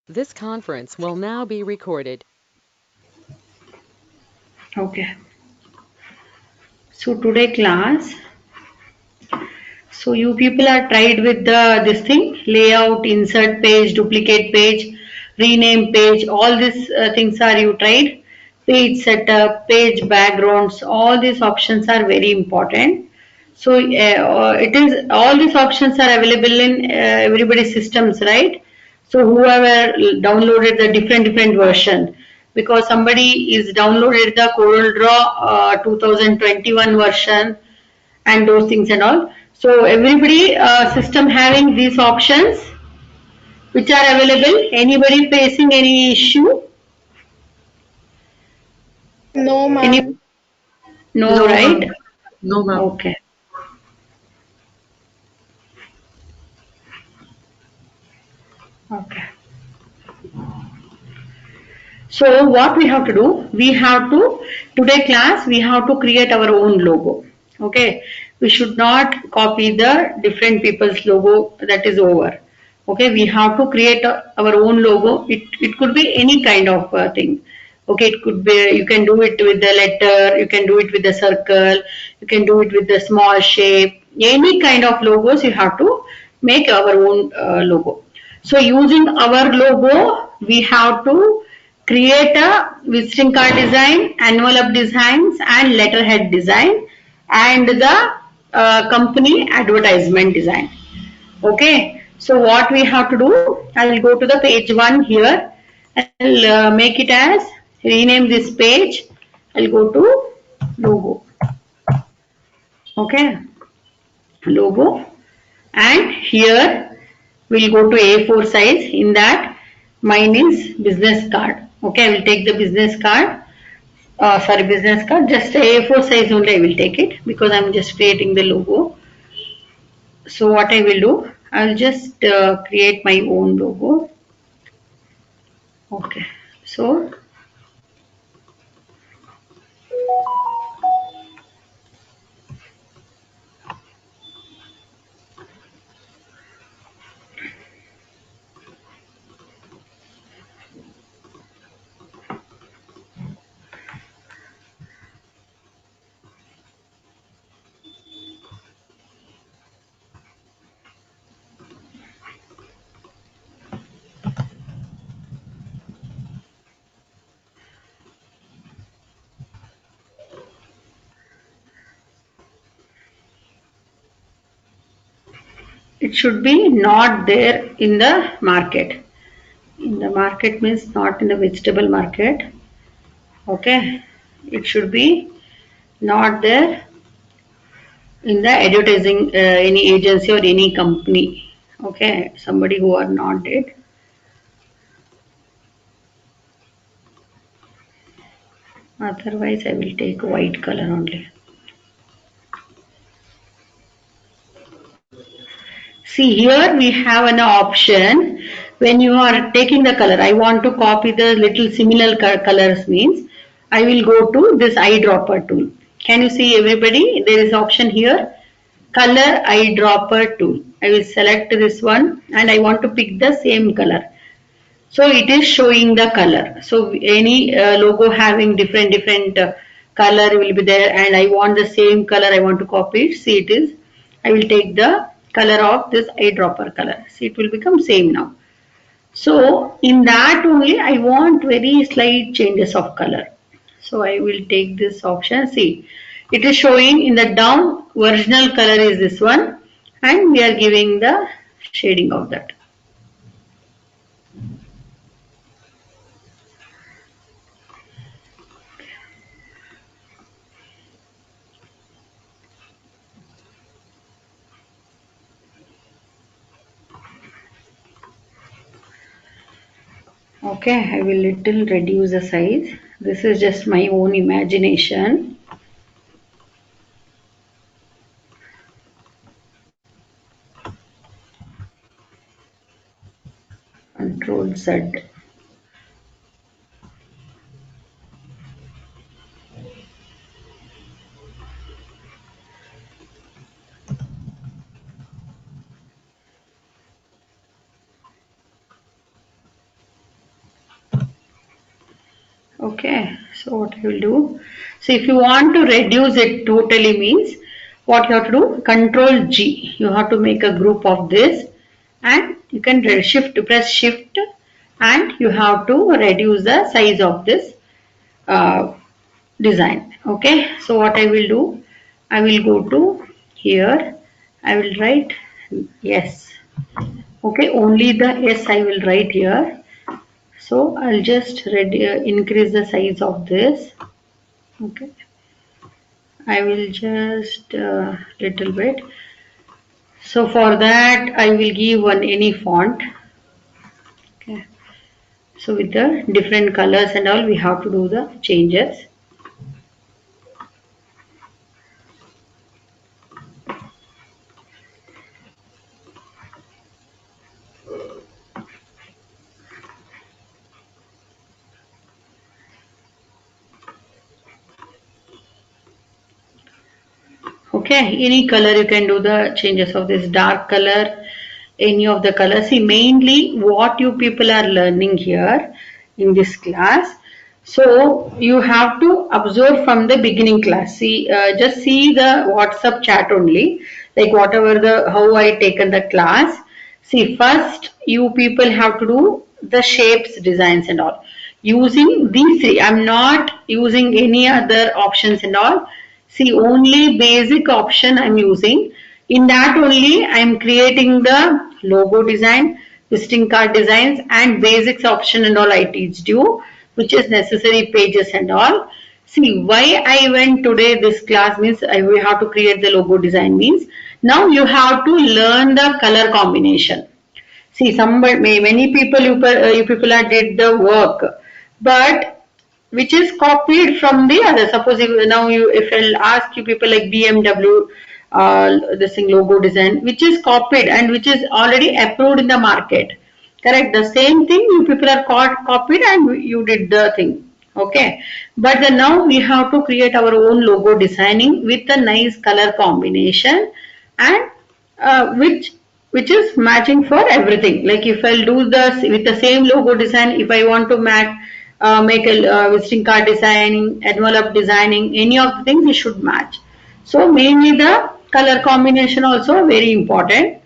This conference will now be recorded. Okay. So today class, so you people are tried with the this thing, layout, insert page, duplicate page, rename page, all these things are you tried. Page setup, page backgrounds, all these options are very important. So it is all these options are available in everybody's systems, right? So whoever downloaded the different version, because somebody is downloaded the CorelDRAW 2021 version and those things and all. So everybody system having these options which are available. Anybody facing any issue? No, Any? ma'am. No, No, right? ma'am. No, ma'am. Okay. Okay. So what we have to do? We have to today class we have to create our own logo. Okay. We should not copy the different people's logo. That is over. Okay. We have to create our own logo. It could be any kind of thing. Okay. It could be you can do it with the letter. You can do it with the circle. You can do it with the small shape. Any kind of logos you have to make our own logo. So using our logo, we have to create a visiting card design, envelope designs and letterhead design and the company advertisement design. Okay. So what we have to do, I will go to the page 1 here. I'll make it as, rename this page. I'll go to logo. Okay. Logo. And here we'll go to A4 size. In that mine is business card. Okay, I will take the business card. Sorry, business card. Just A4 size only I will take it because I'm just creating the logo. So what I will do, I'll just create my own logo. Okay. So it should be not there in the market. In the market means not in the vegetable market. Okay. It should be not there in the advertising any agency or any company. Okay, somebody who are not dead. Otherwise I will take white color only. See here we have an option when you are taking the color. I want to copy the little similar colors means I will go to this eyedropper tool. Can you see everybody? There is option here, color eyedropper tool. I will select this one and I want to pick the same color. So it is showing the color. So any logo having different color will be there and I want the same color. I want to copy it. See it is. I will take the color of this eyedropper color. See it will become same now. So in that only I want very slight changes of color. So I will take this option. See it is showing in the down original color is this one and we are giving the shading of that. Okay, I will little reduce the size. This is just my own imagination. Control Z. Okay, so what I will do, so if you want to reduce it totally means what you have to do, Control G. You have to make a group of this and you can press shift and you have to reduce the size of this uh, design. Okay, so what I will do, I will go to here, I will write yes. Okay, only the yes I will write here. So I'll just increase the size of this. Okay, I will just little bit. So for that I will give one any font. Okay, so with the different colors and all we have to do the changes. Okay, any color you can do the changes of this dark color, any of the color. See, mainly what you people are learning here in this class. So you have to observe from the beginning class. See, just see the WhatsApp chat only, like whatever the how I taken the class. See, first you people have to do the shapes, designs and all. Using these three, I'm not using any other options and all. See, only basic option I'm using. In that only I'm creating the logo design, visiting card designs and basics option and all I teach you, which is necessary pages and all. See, why I went today this class means we have to create the logo design means now you have to learn the color combination. See, many people you people are did the work, but which is copied from the other. Suppose if I'll ask you people like BMW, this thing logo design, which is copied and which is already approved in the market. Correct. The same thing you people are copied and you did the thing. Okay. But then now we have to create our own logo designing with a nice color combination and which is matching for everything. Like if I'll do this with the same logo design, if I want to make a visiting card designing, envelope designing, any of the things it should match. So mainly the color combination also very important.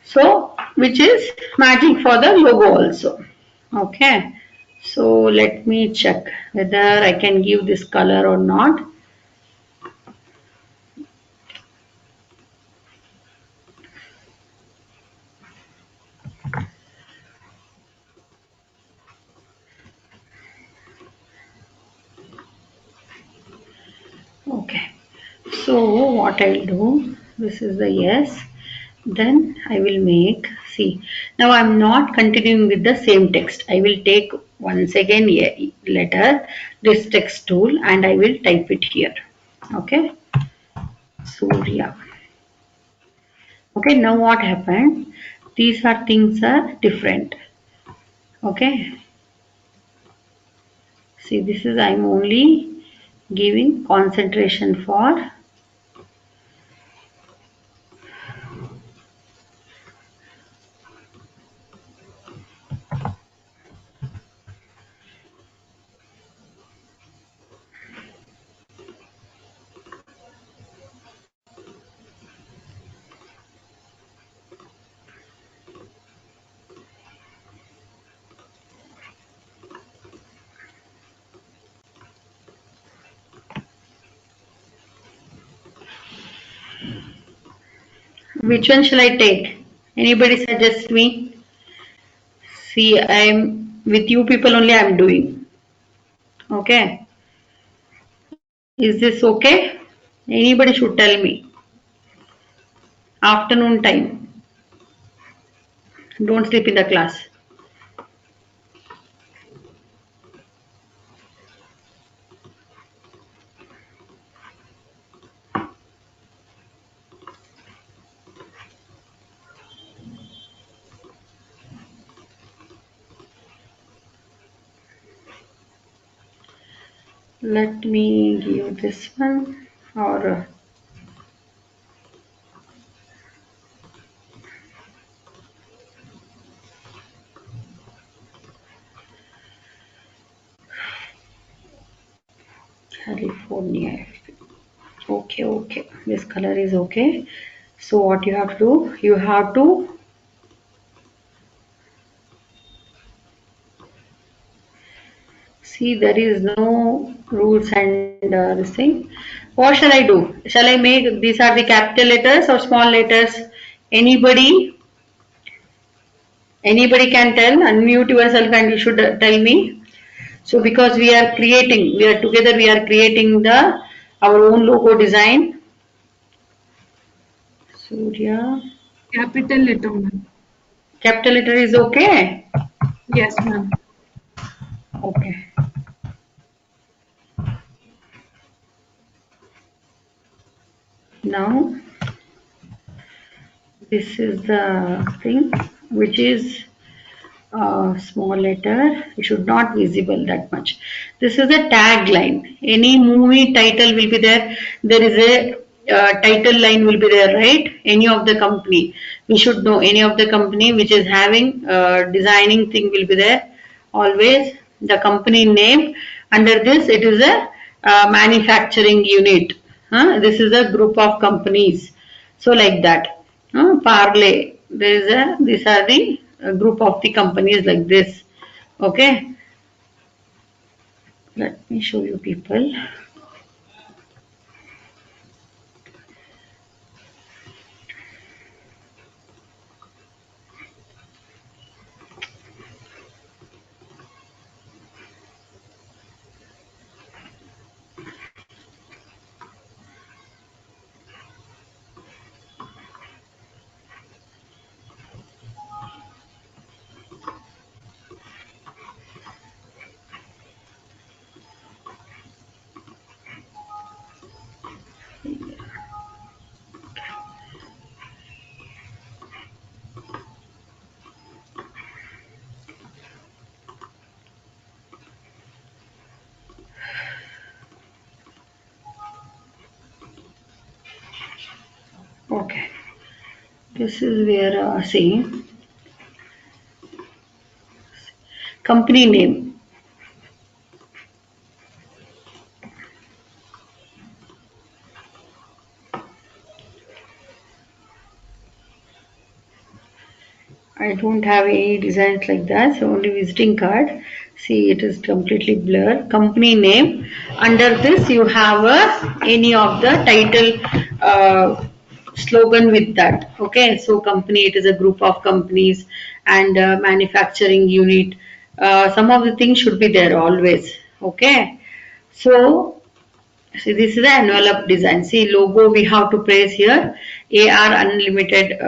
So which is matching for the logo also. Okay. So let me check whether I can give this color or not. Okay. So what I will do, this is the yes. Then I will make, see, now I'm not continuing with the same text. I will take once again a letter, this text tool and I will type it here. Okay. Surya. Okay. Now what happened? These are things are different. Okay. See, this is I'm only giving concentration for which one shall I take? Anybody suggest me? See, I'm with you people only I'm doing. Okay. Is this okay? Anybody should tell me. Afternoon time. Don't sleep in the class. Let me give this one or California. Okay, okay. This color is okay. So what you have to do? You have to see there is no rules and this thing. What shall I do? Shall I make these are the capital letters or small letters? Anybody? Anybody can tell. Unmute yourself and you should tell me. So because we are creating, we are together. We are creating the our own logo design. Surya. Capital letter, ma'am. Capital letter is okay. Yes, ma'am. Okay. Now this is the thing which is small letter. It should not visible that much. This is a tagline. Any movie title will be there. There is a title line will be there, right? Any of the company. We should know any of the company which is having designing thing will be there. Always the company name. Under this it is a manufacturing unit. This is a group of companies. So like that. Parley. There is a. These are the group of the companies like this. Okay. Let me show you people. Okay. This is where see company name. I don't have any designs like that, so only visiting card. See, it is completely blur. Company name. Under this, you have any of the title slogan with that. Okay, so company, it is a group of companies and manufacturing unit. Some of the things should be there always. Okay, so see, this is the envelope design. See, logo we have to place here. AR Unlimited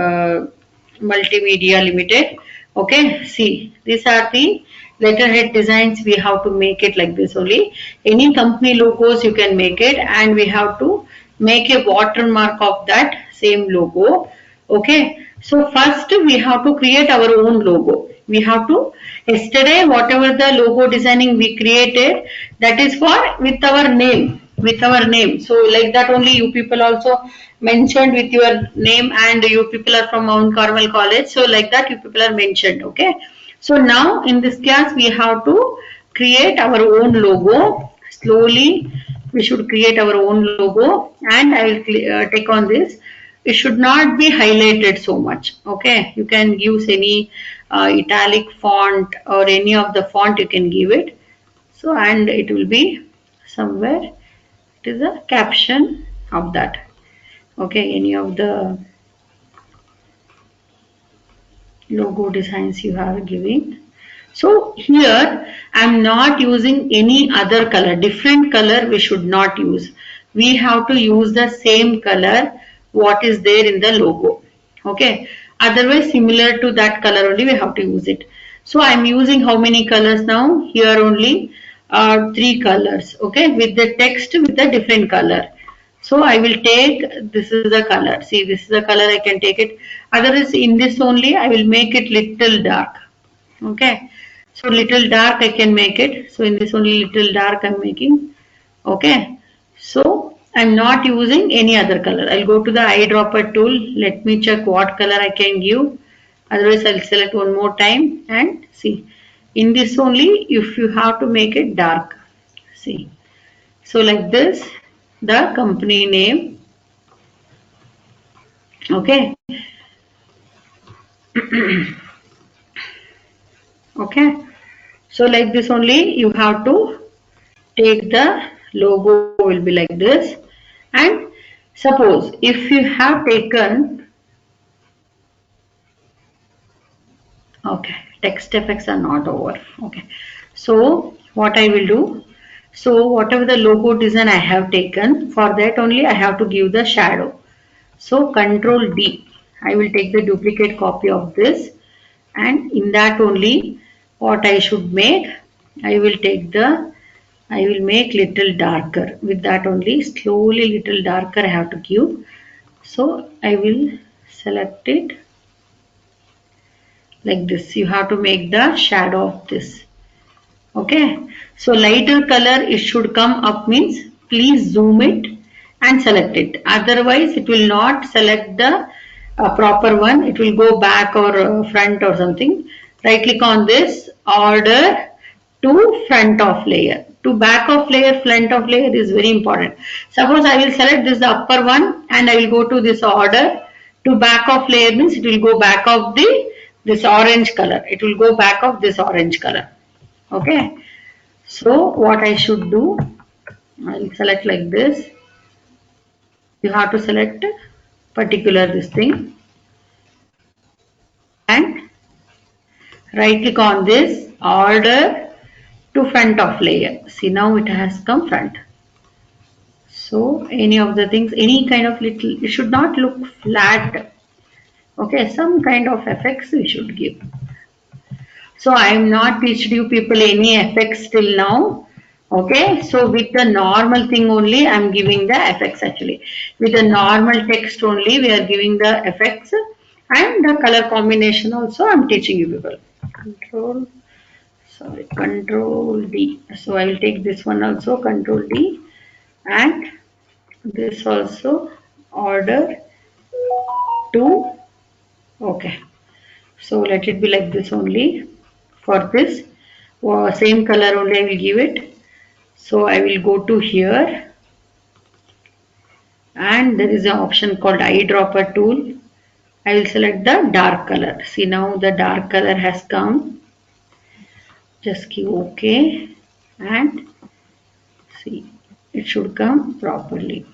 Multimedia Limited. Okay, see, these are the letterhead designs. We have to make it like this only. Any company logos you can make it, and we have to make a watermark of that same logo. Okay, so first we have to create our own logo. We have to yesterday whatever the logo designing we created, that is for with our name, with our name. So like that only you people also mentioned with your name, and you people are from Mount Carmel College, so like that you people are mentioned. Okay, so now in this class we have to create our own logo. Slowly we should create our own logo, and I will take on this. It should not be highlighted so much. Okay, you can use any italic font or any of the font you can give it. So and it will be somewhere, it is a caption of that. Okay, any of the logo designs you are giving. So here I'm not using any other color, different color we should not use. We have to use the same color what is there in the logo. Okay, otherwise similar to that color only we have to use it. So I'm using how many colors now? Here only three colors. Okay, with the text with a different color. So I will take, this is the color. See, this is the color I can take it. Otherwise in this only I will make it little dark. Okay, so little dark I can make it. So in this only little dark I'm making. Okay, so I'm not using any other color. I'll go to the eyedropper tool. Let me check what color I can give. Otherwise I'll select one more time and see. In this only, if you have to make it dark, see, So like this, the company name. Okay. Okay. So like this only you have to take the logo will be like this. And suppose if you have taken, okay, text effects are not over. Okay. So what I will do, so whatever the logo design I have taken, for that only I have to give the shadow. So Control D, I will take the duplicate copy of this, and in that only what I should make, I will take the, I will make little darker. With that only slowly little darker I have to give. So I will select it like this. You have to make the shadow of this. Okay. So lighter color it should come up means please zoom it and select it. Otherwise it will not select the proper one. It will go back or front or something. Right click on this, order to front of layer. To back of layer, front of layer is very important. Suppose I will select this the upper one and I will go to this order. To back of layer means it will go back of the this orange color. It will go back of this orange color. Okay. So what I should do, I'll select like this. You have to select particular this thing and right click on this, order to front of layer. See now it has come front. So any of the things, any kind of little, it should not look flat. Okay, some kind of effects we should give. So I am not teached you people any effects till now. Okay, so with the normal thing only I am giving the effects actually. With the normal text only we are giving the effects, and the color combination also I am teaching you people. Control D. So I will take this one also, Control D, and this also, order to, okay. So let it be like this only. For this same color only I will give it. So I will go to here and there is an option called eyedropper tool. I will select the dark color. See now the dark color has come. Just give OK and see it should come properly.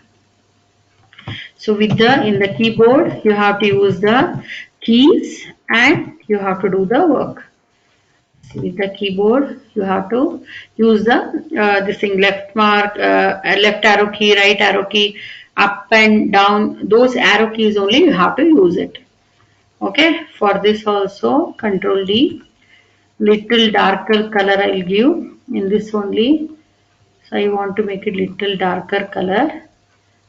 So with the in the keyboard you have to use the keys and you have to do the work. With the keyboard you have to use the this thing left mark, left arrow key, right arrow key, up and down, those arrow keys only you have to use it. Okay, for this also Control D, little darker color I will give in this only. So I want to make it little darker color.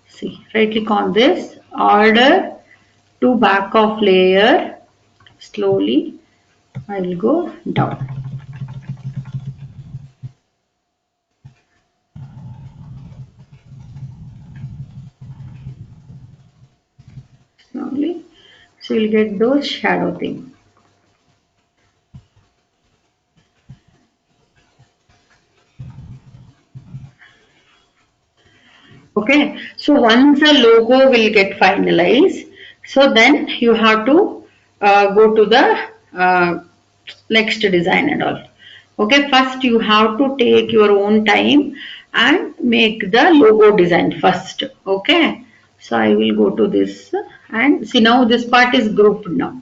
See, right click on this, order to back of layer, slowly I will go down. Slowly. So you'll get those shadow thing. Okay. So once the logo will get finalized, so then you have to go to the next design and all. Okay. First you have to take your own time and make the logo design first. Okay. So I will go to this and see now this part is grouped now.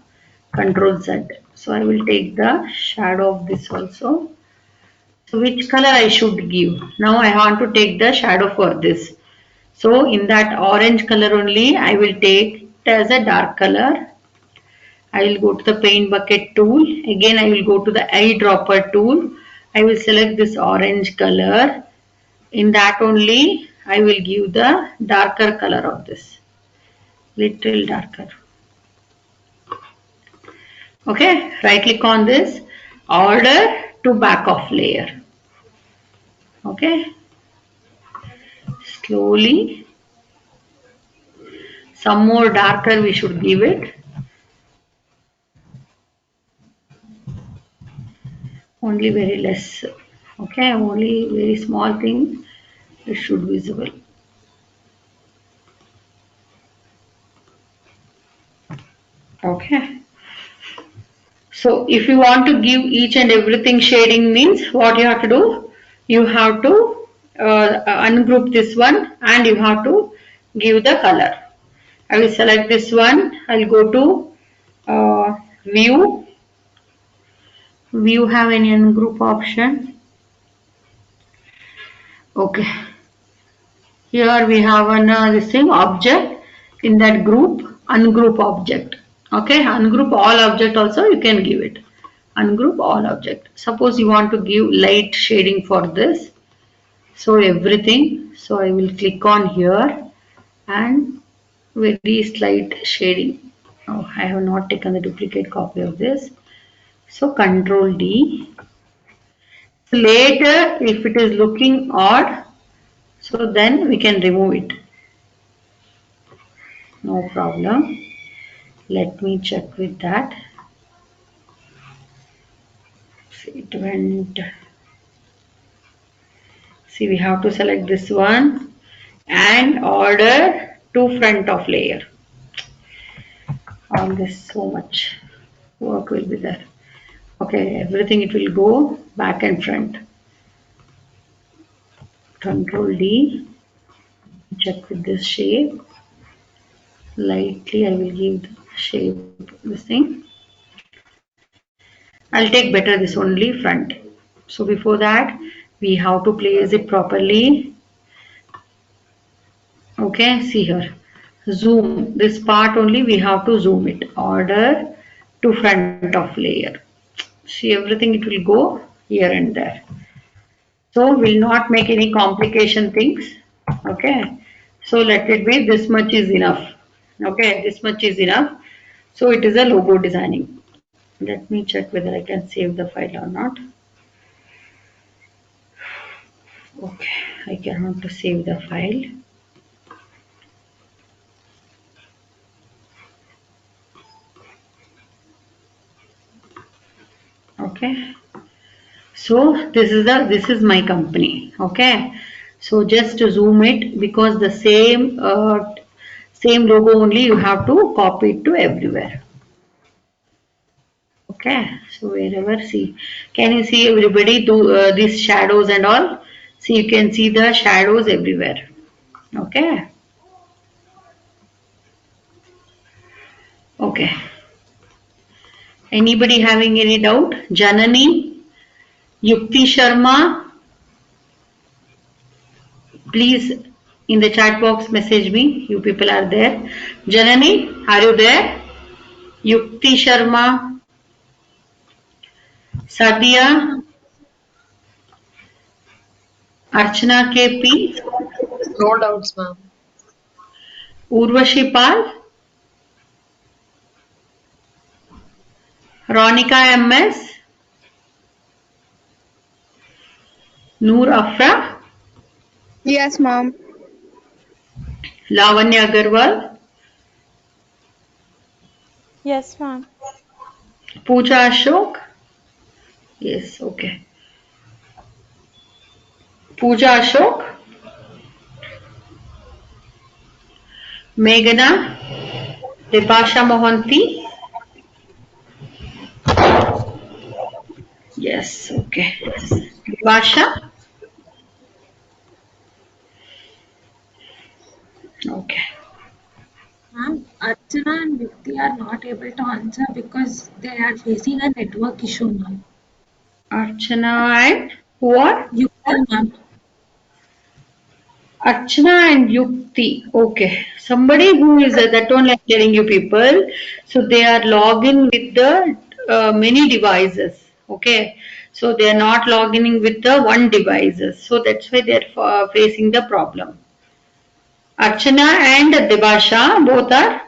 Control Z. So I will take the shadow of this also. So which color I should give? Now I want to take the shadow for this. So in that orange color only I will take it as a dark color. I will go to the paint bucket tool. Again I will go to the eyedropper tool. I will select this orange color. In that only I will give the darker color of this. Little darker. Okay, right click on this. Order to back of layer. Okay. Slowly. Some more darker we should give it. Only very less. Okay, only very small thing It should visible. Okay. So if you want to give each and everything shading means what you have to do? You have to ungroup this one and you have to give the color. I will select this one. I'll go to view. View have any ungroup option? Okay. Here we have an this thing object. In that group, ungroup object. Okay, ungroup all object also you can give it. Ungroup all object. Suppose you want to give light shading for this. So everything. So I will click on here and very slight shading. Oh, I have not taken the duplicate copy of this. So Control D. Later, if it is looking odd, so then we can remove it. No problem. Let me check with that. See, it went. See, we have to select this one and order to front of layer. All this so much work will be there. Okay, everything it will go back and front. Control D. Check with this shape. Lightly I will give the shape this thing. I'll take better this only front. So before that we have to place it properly. Okay, see here. Zoom. This part only we have to zoom it. Order to front of layer. See everything it will go here and there. So we'll not make any complication things. Okay. So let it be this much is enough. Okay, this much is enough. So it is a logo designing. Let me check whether I can save the file or not. Okay, I cannot to save the file. Okay. So this is my company. Okay. So just to zoom it because the same logo only you have to copy it to everywhere. Okay, so wherever see, can you see everybody do these shadows and all? See, you can see the shadows everywhere. Okay. Okay. Anybody having any doubt? Janani, Yukti Sharma, please in the chat box message me. You people are there. Janani, are you there? Yukti Sharma, Sadia, Archana KP, No doubts, ma'am. Urvashi Pal, Ronika MS, Noor Afra, Yes, ma'am. Lavanya Agarwal, Yes, ma'am. Pooja Ashok. Yes, okay. Pooja Ashok, Meghana, Dipasha Mohanty. Yes, okay. Dipasha. Okay. Ma'am, Archana and Yukti are not able to answer because they are facing a network issue, ma'am. Archana and what? Yukti, ma'am. Archana and Yukti. Okay. Somebody who is that only I'm telling you people. So they are logging with the many devices. Okay. So they are not logging with the one devices. So that's why they are facing the problem. Archana and Debasha both are.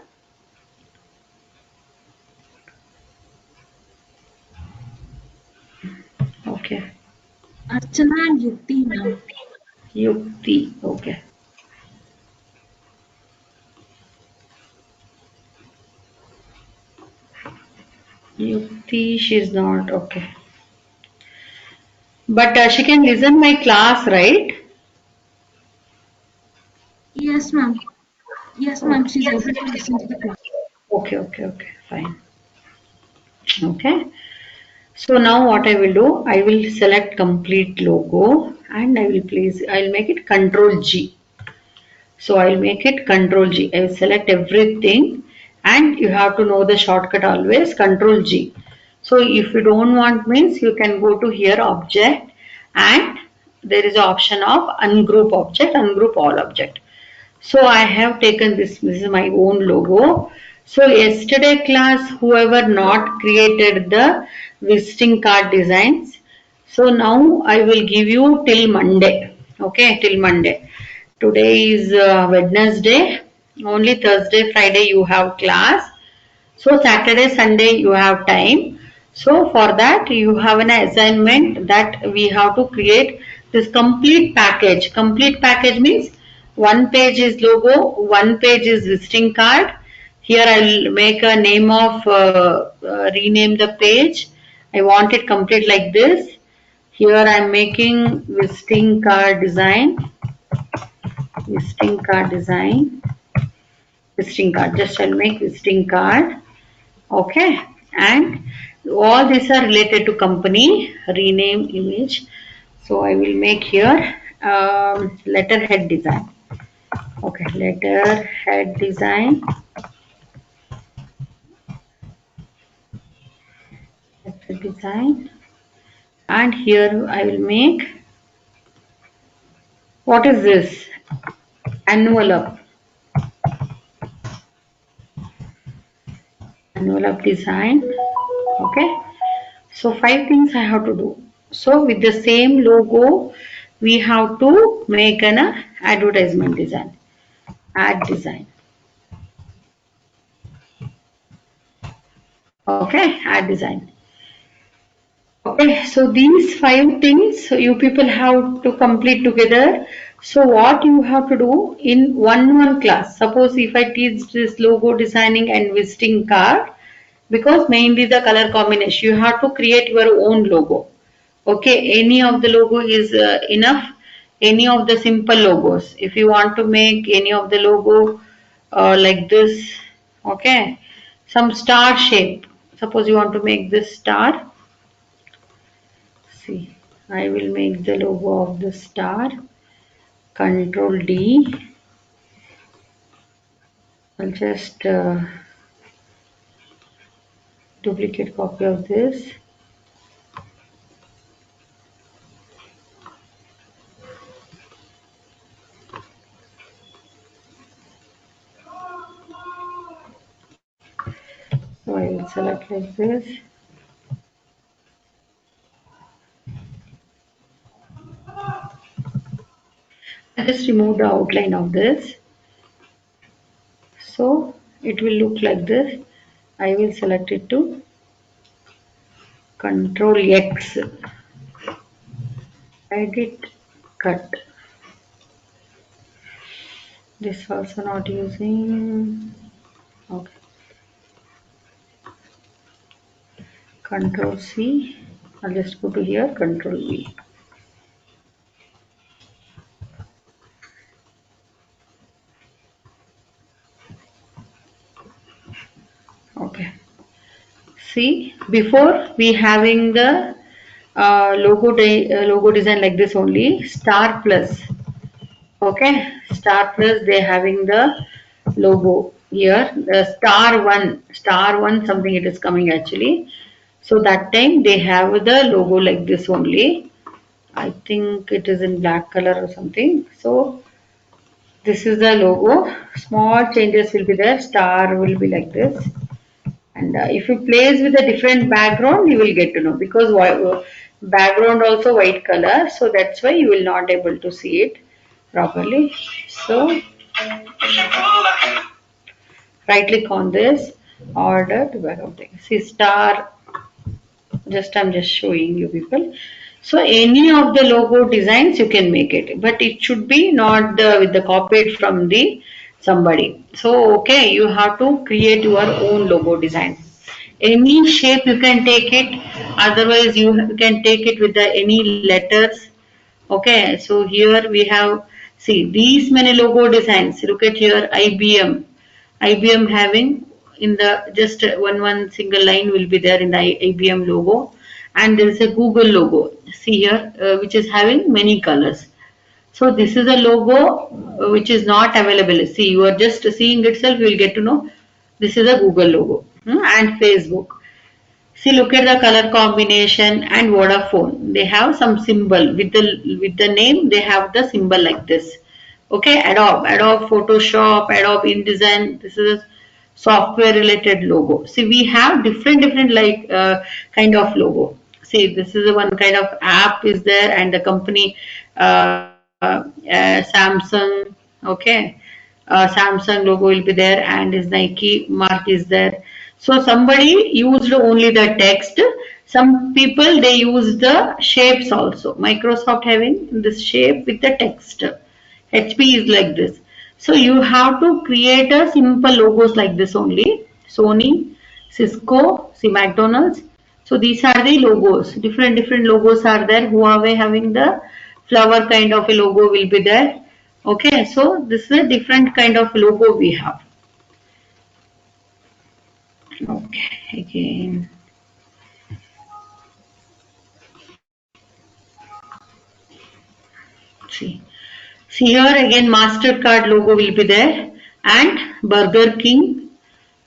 Okay. Archana and Yukti, ma'am. Yukti. Okay. Yukti, she's not. Okay. But she can listen my class, right? but she's able to listen to the class. Okay, fine. Okay. So now what I will do, I will select complete logo and I'll make it Control G. So I'll make it Control G. I will select everything and you have to know the shortcut always Control G. So if you don't want means you can go to here object and there is an option of ungroup object, ungroup all object. So I have taken this is my own logo. So yesterday class, whoever not created the visiting card designs. So now I will give you till Monday. Okay, till Monday. Today is Wednesday. Only Thursday, Friday you have class. So Saturday, Sunday you have time. So for that you have an assignment that we have to create this complete package. Complete package means one page is logo, one page is visiting card. Here I'll make a name of rename the page. I want it complete like this. Here I'm making visiting card design. Visiting card design. Visiting card. Just I'll make visiting card. Okay, and all these are related to company. Rename image. So I will make here letterhead design. Okay, letterhead design. Letter design. And here I will make, what is this? Envelope. Envelope design. Okay. So 5 things I have to do. So with the same logo, we have to make an advertisement design. Ad design. Okay, ad design. Okay, so these 5 things you people have to complete together. So what you have to do in one class. Suppose if I teach this logo designing and visiting card, because mainly the color combination, you have to create your own logo. Okay, any of the logo is enough. Any of the simple logos. If you want to make any of the logo like this, okay, some star shape. Suppose you want to make this star. See, I will make the logo of the star. Control D. I'll just duplicate copy of this. So I will select like this. I just remove the outline of this. So it will look like this. I will select it to Control X. Edit, cut. This also not using. Okay. Control C. I'll just go to here. Control V. Okay. See, before we having the logo design like this only, Star Plus. Okay, Star Plus they having the logo here. The star one something it is coming actually. So that time they have the logo like this only. I think it is in black color or something. So this is the logo. Small changes will be there. Star will be like this. And if you place with a different background, you will get to know, because background also white color, so that's why you will not able to see it properly. So right click on this, order to background thing. See star. I'm just showing you people. So any of the logo designs you can make it, but it should be not with the copied from the somebody. So okay, you have to create your own logo design. Any shape you can take it, otherwise you can take it with the any letters. Okay, so here we have, see these many logo designs. Look at here, IBM. IBM having in the just one single line will be there in the IBM logo, and there is a Google logo. See here, which is having many colors. So this is a logo which is not available. See, you are just seeing itself, you will get to know this is a Google logo. And Facebook. See, look at the color combination and Vodafone. They have some symbol with the name. They have the symbol like this. Okay, Adobe Photoshop, Adobe InDesign. This is a software related logo. See, we have different like kind of logo. See, this is one kind of app is there, and the company Samsung. Okay, Samsung logo will be there, and his Nike mark is there. So somebody used only the text. Some people they use the shapes also. Microsoft having this shape with the text. HP is like this. So you have to create a simple logos like this only. Sony, Cisco, see McDonald's. So these are the logos. Different logos are there. Huawei having the flower kind of a logo will be there. Okay, so this is a different kind of logo we have. Okay, again. See here again MasterCard logo will be there and Burger King.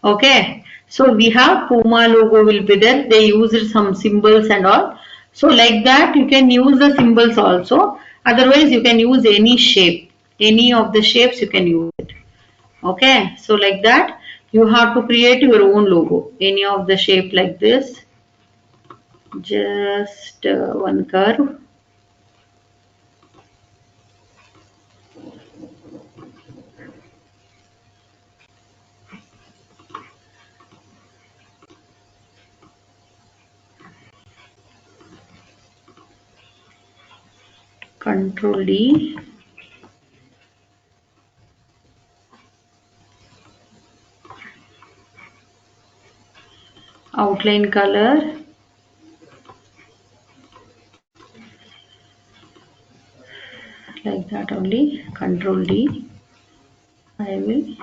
Okay, so we have Puma logo will be there. They use some symbols and all. So like that you can use the symbols also. Otherwise you can use any shape. Any of the shapes you can use it. Okay, so like that you have to create your own logo. Any of the shape like this. Just one curve. Control D. Outline color. Like that only. Control D. I will.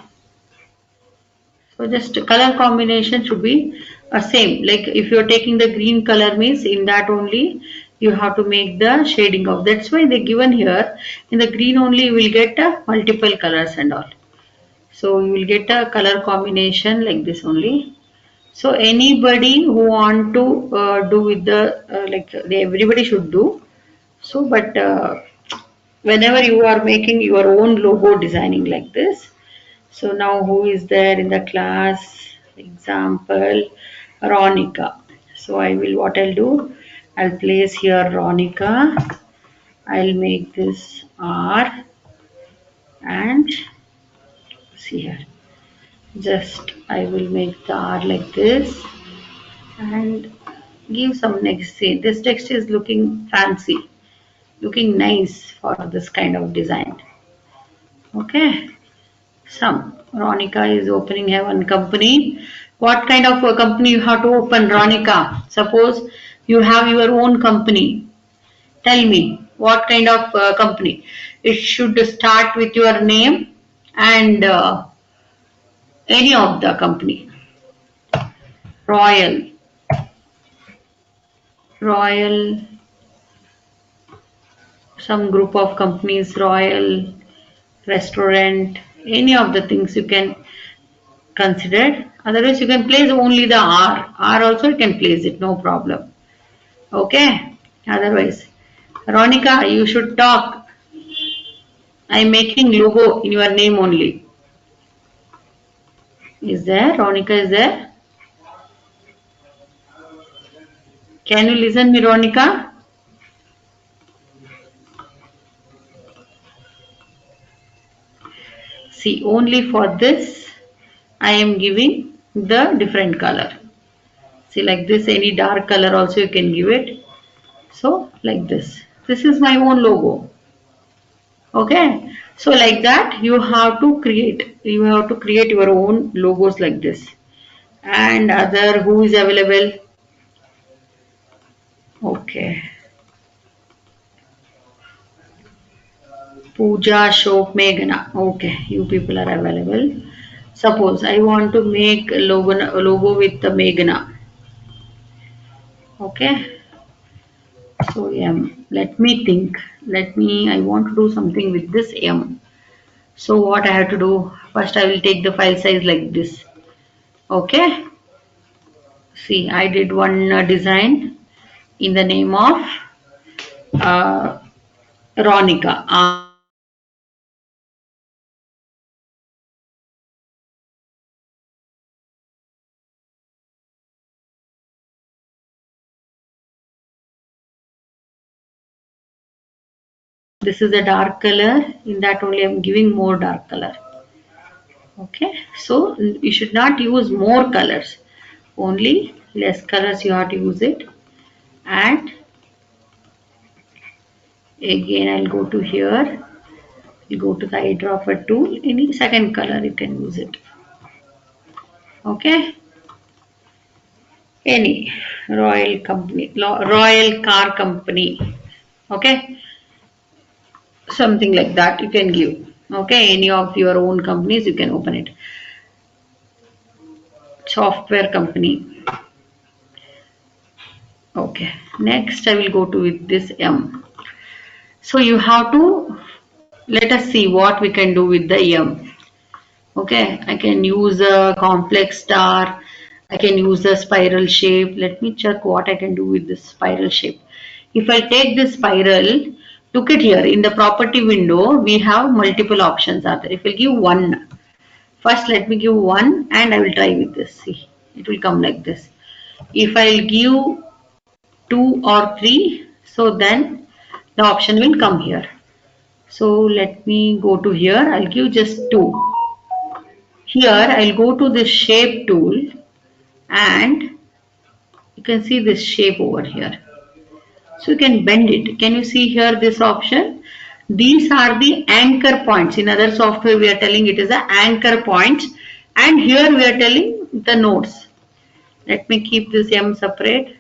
So just color combination should be same. Like if you are taking the green color means in that only you have to make the shading of. That's why they given here in the green only you will get multiple colors and all. So you will get a color combination like this only. So anybody who want to do with the everybody should do. So but whenever you are making your own logo designing like this. So now who is there in the class? Example, Ronika. So I will what I'll do, I'll place here Ronika. I'll make this R and see here. Just I will make the R like this and give some next. See, this text is looking fancy, looking nice for this kind of design. Okay. Some Ronika is opening a one company. What kind of a company you have to open, Ronika? Suppose you have your own company. Tell me what kind of company. It should start with your name and any of the company. Royal, Royal, some group of companies, Royal, restaurant, any of the things you can consider. Otherwise, you can place only the R. R also you can place it, no problem. Okay. Otherwise, Ronika, you should talk. I am making logo in your name only. Is there? Ronika is there? Can you listen me, Ronika? See, only for this I am giving the different color. See, like this, any dark color also you can give it. So, like this. This is my own logo. Okay. So, like that, you have to create. You have to create your own logos like this. And other who is available? Okay. Pooja, Shok, Meghana. Okay, you people are available. Suppose I want to make a logo with the Meghna. Okay, so M. Let me think. I want to do something with this M. So what I have to do? First I will take the file size like this. Okay, see, I did one design in the name of uh, Ronika. This is a dark color. In that only I'm giving more dark color. Okay, so you should not use more colors. Only less colors you have to use it. And again I'll go to here. You go to the eyedropper tool. Any second color you can use it. Okay. Any Royal company, Royal car company. Okay. Something like that you can give. Okay. Any of your own companies you can open it. Software company. Okay. Next I will go to with this M. So you have to let us see what we can do with the M. Okay, I can use a complex star. I can use the spiral shape. Let me check what I can do with this spiral shape. If I take this spiral, look at here in the property window, we have multiple options are there. If I give one, first let me give one and I will try with this. See, it will come like this. If I'll give two or three, so then the option will come here. So let me go to here. I'll give just two. Here I'll go to this shape tool and you can see this shape over here. So you can bend it. Can you see here this option? These are the anchor points. In other software we are telling it is the anchor points and here we are telling the nodes. Let me keep this M separate.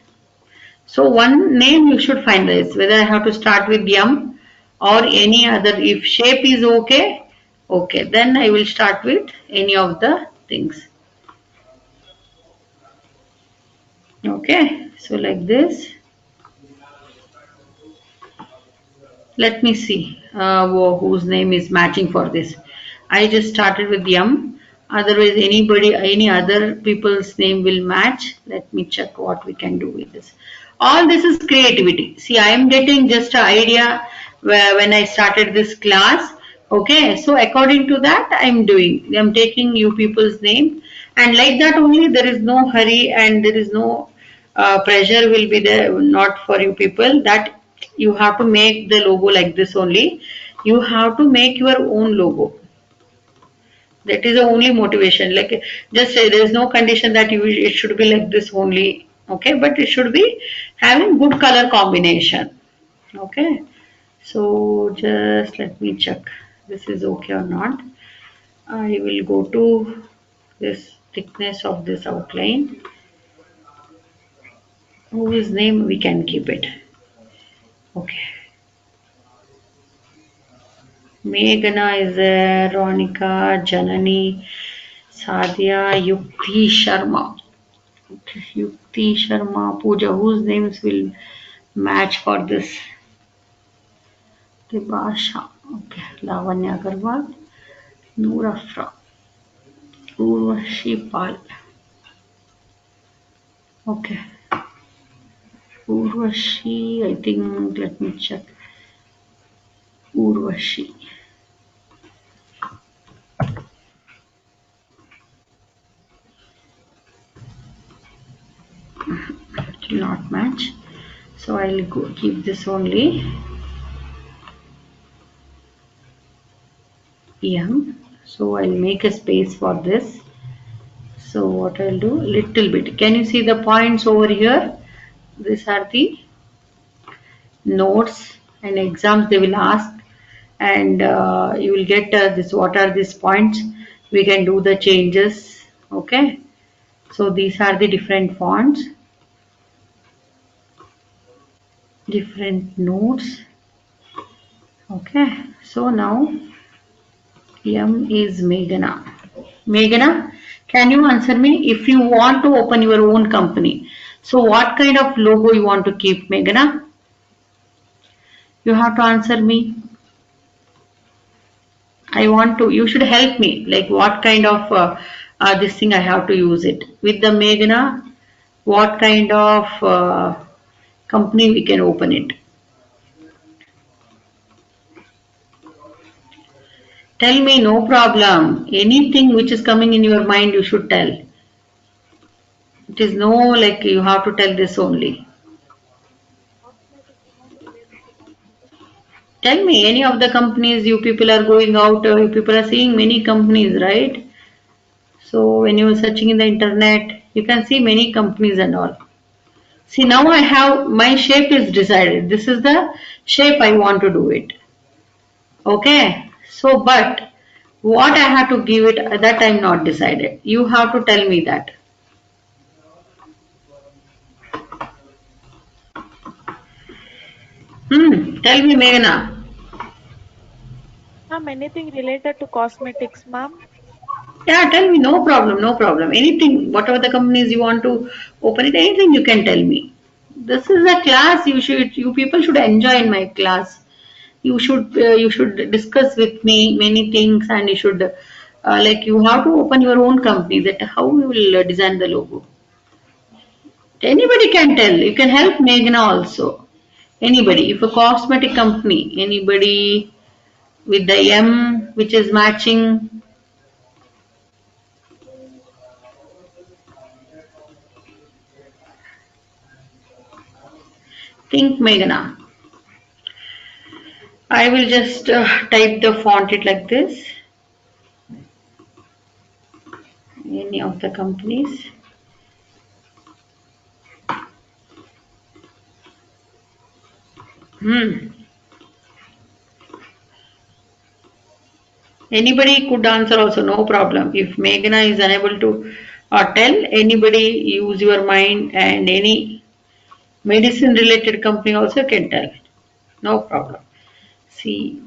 So one name you should find this whether I have to start with M or any other. If shape is okay, then I will start with any of the things. Okay, so like this. Let me see whose name is matching for this. I just started with M. Otherwise, any other people's name will match. Let me check what we can do with this. All this is creativity. See, I am getting just an idea when I started this class. Okay, so according to that, I'm taking you people's name, and like that only there is no hurry and there is no pressure will be there, not for you people, that you have to make the logo like this only. You have to make your own logo. That is the only motivation. Like just say there is no condition that it should be like this only. Okay, but it should be having good color combination. Okay, so just let me check this is okay or not. I will go to this thickness of this outline. Whose name we can keep it. Okay. Meghana is there, Ronika, Janani, Sadhya, Yukti Sharma. Yukti Sharma, Pooja, whose names will match for this? Tibasha, okay, Lavanya Agarwal, Noor Afra, Urvashi Pal. Okay, Urvashi, I think, let me check. Urvashi. It will not match. So I'll go keep this only. M. So I'll make a space for this. So what I'll do, little bit. Can you see the points over here? These are the notes and exams they will ask, and you will get this. What are these points? We can do the changes. Okay. So these are the different fonts, different notes. Okay. So now M is Meghana. Meghana, can you answer me? If you want to open your own company, so what kind of logo you want to keep, Meghana? You have to answer me. You should help me, like what kind of this thing I have to use it. With the Meghana, what kind of company we can open it. Tell me, no problem. Anything which is coming in your mind, you should tell. It is no like you have to tell this only. Tell me, any of the companies you people are going out, you people are seeing many companies, right? So when you are searching in the internet, you can see many companies and all. See, now I have my shape is decided. This is the shape I want to do it. Okay. So, but what I have to give it, that I'm not decided. You have to tell me that. Tell me, Meghana. Ma'am, anything related to cosmetics, ma'am? Yeah, tell me, no problem, no problem. Anything, whatever the companies you want to open it, anything you can tell me. This is a class you people should enjoy in my class. You should discuss with me many things, and you should like you have to open your own company. That how you will design the logo. Anybody can tell. You can help Meghna also. Anybody, if a cosmetic company, anybody with the M which is matching. Think Meghna. I will just type the font it like this. Any of the companies. Anybody could answer also, no problem. If Meghna is unable to tell, anybody use your mind, and any medicine related company also can tell. No problem. See,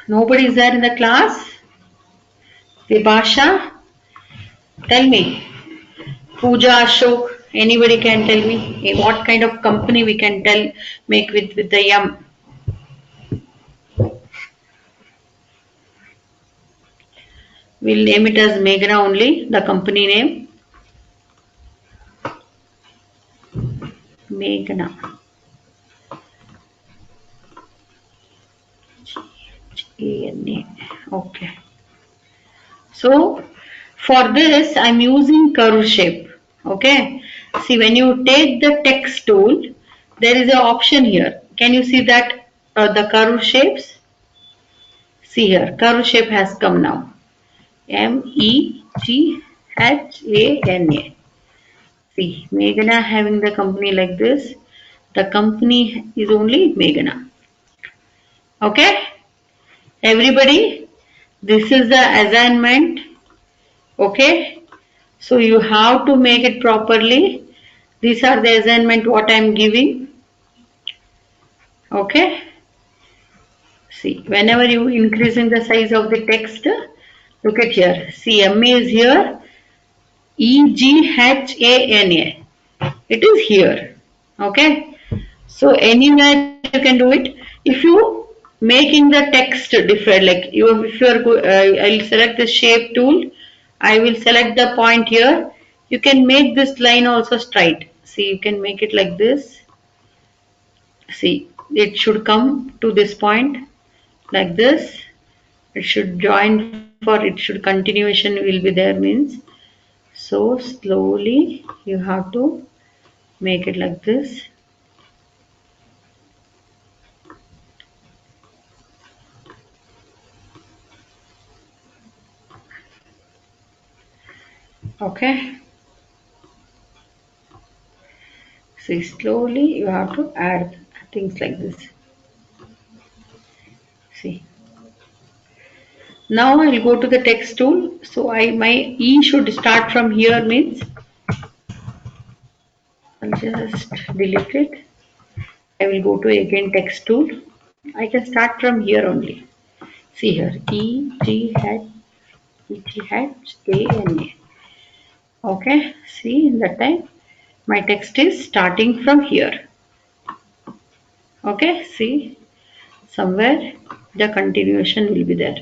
nobody is there in the class. Vibhasha, tell me. Pooja Ashok, anybody can tell me what kind of company we can tell make with the yum. We'll name it as Meghna only, the company name. Meghna. Okay. So for this I'm using curve shape. Okay. See, when you take the text tool, there is an option here. Can you see that the curve shapes? See here, curve shape has come now. Meghna. See, Meghna having the company like this. The company is only Meghna. Okay? Everybody, this is the assignment. Okay? So you have to make it properly. These are the assignment what I am giving. Okay? See, whenever you increasing the size of the text, look at here. See, MA is here. EGHANA. It is here. Okay. So anywhere you can do it. If you making the text different, like if you are, I'll select the shape tool. I will select the point here. You can make this line also straight. See, you can make it like this. See, it should come to this point like this. It should join for it should continuation will be there means. So slowly you have to make it like this. Okay. See, slowly you have to add things like this. See. Now I will go to the text tool. So my E should start from here means I'll just delete it. I will go to again text tool. I can start from here only. See here, E, T, H, E, T, H, A, N, A. Okay, see in that time my text is starting from here. Okay, see somewhere the continuation will be there.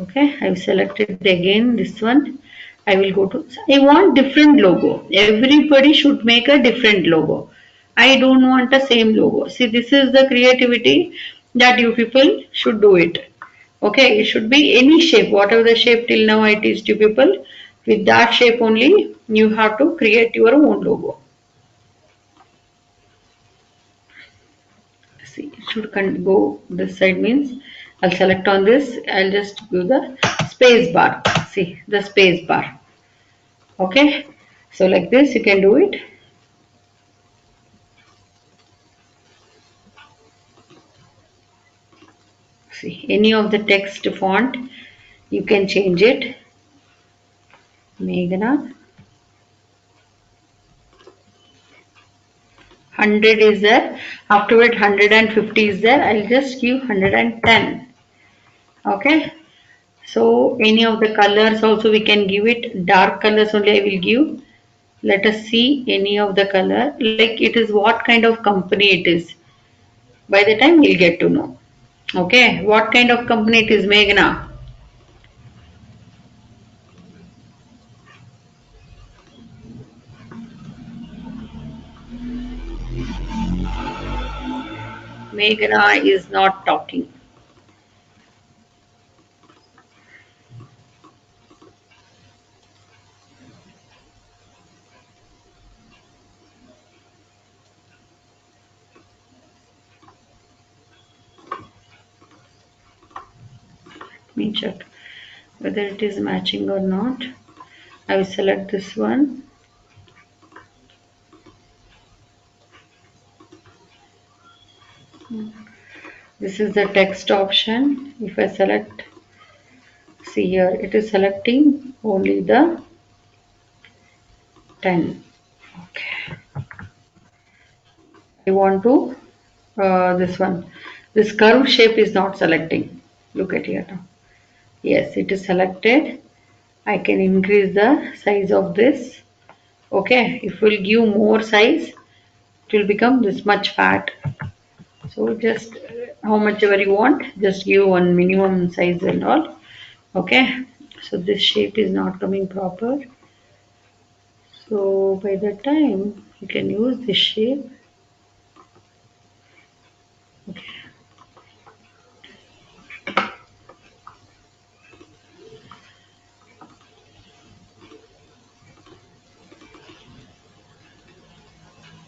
Okay, I've selected again this one. I will go to, I want different logo. Everybody should make a different logo. I don't want the same logo. See, this is the creativity that you people should do it. Okay, it should be any shape, whatever the shape till now I teach you people. With that shape only, you have to create your own logo. See, it should go this side means I'll select on this. I'll just do the space bar. See the space bar. Okay, so like this you can do it. See any of the text font you can change it. Meghana 100 is there, afterward 150 is there. I'll just give 110. Okay, so any of the colors also we can give it. Dark colors only I will give. Let us see any of the color, like it is what kind of company it is. By the time we'll get to know. Okay, what kind of company it is, Meghna? Meghna is not talking. Let me check whether it is matching or not. I will select this one. This is the text option. If I select, see here, it is selecting only the 10. Okay. I want to, this one. This curve shape is not selecting. Look at here now. Yes, it is selected. I can increase the size of this. Okay, if we'll give more size, it will become this much fat. So just how much ever you want, just give one minimum size and all. Okay, so this shape is not coming proper. So by the time you can use this shape. Okay.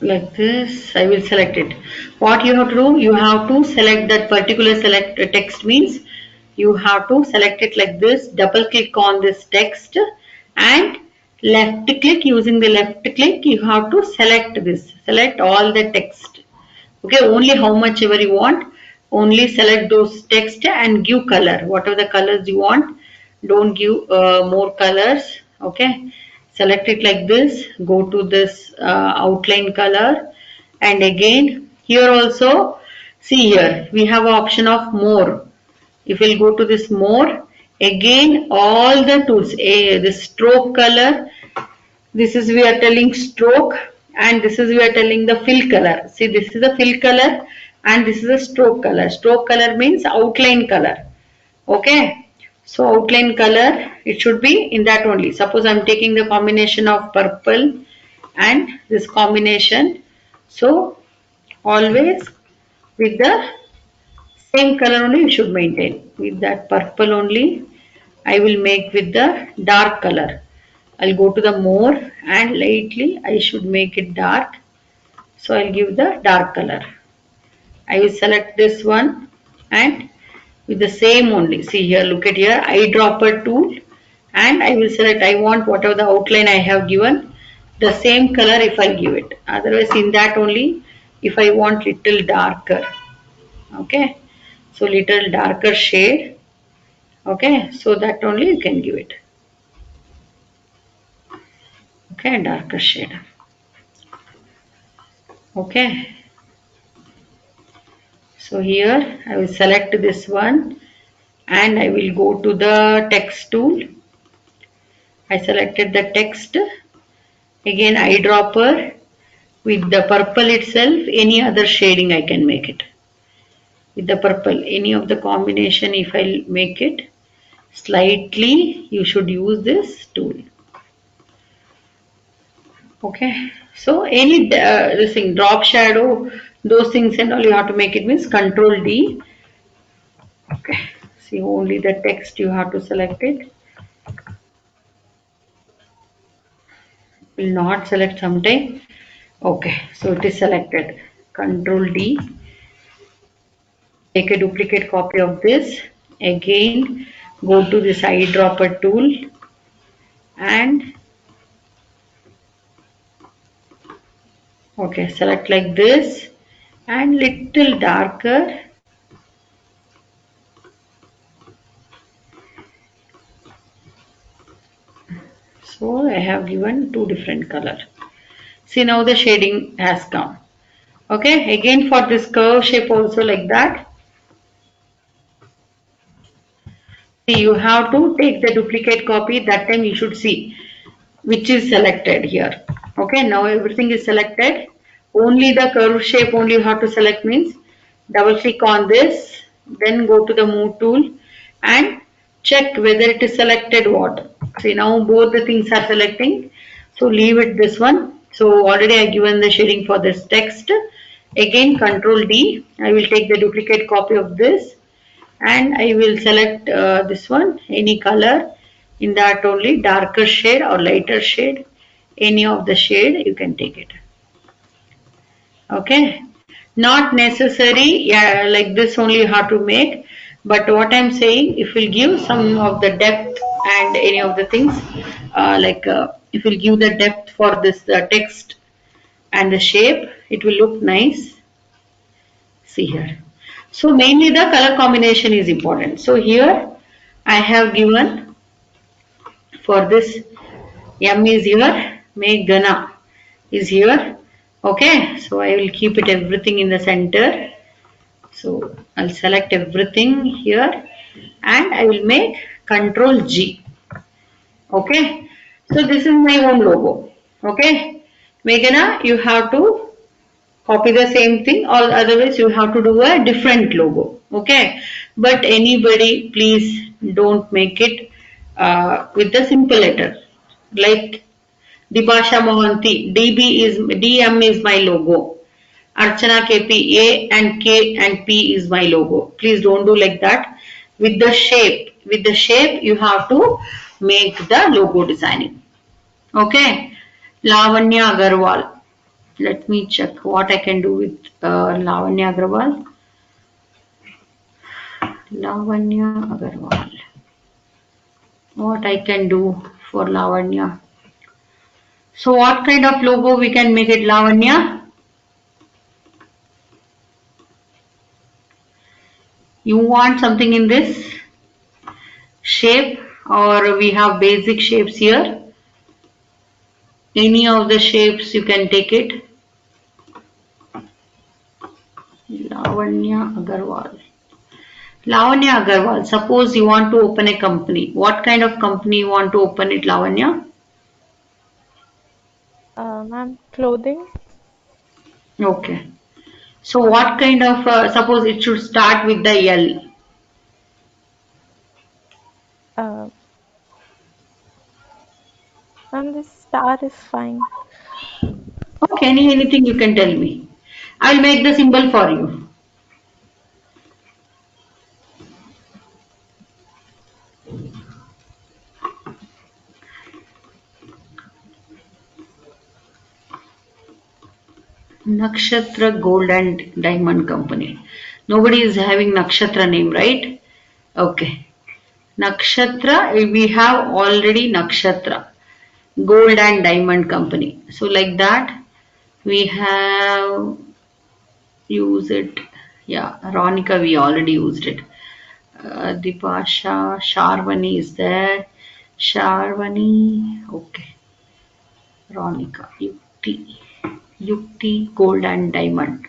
Like this, I will select it. What you have to do, you have to select that particular select text means you have to select it like this, double click on this text and left click. Using the left click you have to select this, select all the text. Okay, only how much ever you want, only select those text and give color, whatever the colors you want. Don't give more colors. Okay, select it like this, go to this outline color, and again here also, see here we have option of more. If we'll go to this more, again all the tools, the stroke color, this is we are telling stroke, and this is we are telling the fill color. See, this is the fill color and this is a stroke color. Stroke color means outline color. Okay, so outline color, it should be in that only. Suppose I'm taking the combination of purple and this combination, so always with the same color only you should maintain. With that purple only I will make with the dark color. I'll go to the more and lightly I should make it dark. So I'll give the dark color. I will select this one and with the same only. See here, look at here, eyedropper tool, and I will select, I want whatever the outline I have given, the same color if I give it. Otherwise in that only, if I want little darker. Okay, so little darker shade. Okay, so that only you can give it. Okay, darker shade. Okay, So here I will select this one and I will go to the text tool. I selected the text. Again eyedropper with the purple itself, any other shading I can make it. With the purple, any of the combination if I make it slightly, you should use this tool. Okay, so any this thing, drop shadow, those things and all you have to make it means Control D. Okay, see only the text you have to select it. Will not select sometime. Okay, so it is selected. Control D. Take a duplicate copy of this. Again, go to this eyedropper tool and okay, select like this and little darker. So I have given two different color. See now the shading has come. Okay, again for this curve shape also like that. See, you have to take the duplicate copy. That time you should see which is selected here. Okay, now everything is selected. Only the curve shape only you have to select means double click on this, then go to the move tool and check whether it is selected what. See now both the things are selecting. So leave it this one. So already I given the shading for this text. Again Control D. I will take the duplicate copy of this and I will select this one, any color in that only darker shade or lighter shade, any of the shade you can take it. Okay, not necessary, yeah, like this only you have to make, but what I'm saying, if we'll give some of the depth and any of the things, if we'll give the depth for this text and the shape, it will look nice. See here. So mainly the color combination is important. So here I have given for this M is here, Meghana is here. Okay, so I will keep it everything in the center. So I'll select everything here and I will make Control G. Okay, so this is my own logo. Okay, Meghana, you have to copy the same thing or otherwise you have to do a different logo. Okay, but anybody please don't make it with the simple letter like Dibasha Mohanty, DM is my logo. Archana KP, A and K and P is my logo. Please don't do like that. With the shape you have to make the logo designing. Okay, Lavanya Agarwal. Let me check what I can do with Lavanya Agarwal. Lavanya Agarwal. What I can do for Lavanya? So what kind of logo we can make it, Lavanya? You want something in this shape or we have basic shapes here? Any of the shapes you can take it. Lavanya Agarwal. Lavanya Agarwal, suppose you want to open a company. What kind of company you want to open it, Lavanya? Ma'am, clothing. Okay. So what kind of, suppose it should start with the L. Ma'am, this star is fine. Okay, anything you can tell me. I'll make the symbol for you. Nakshatra Gold and Diamond Company. Nobody is having Nakshatra name, right? Okay. Nakshatra, we have already Nakshatra. Gold and Diamond Company. So like that, we have used it. Yeah, Ronika, we already used it. Dipasha, Sharvani is there. Sharvani, okay. Ronika, Yukti, Gold and Diamond.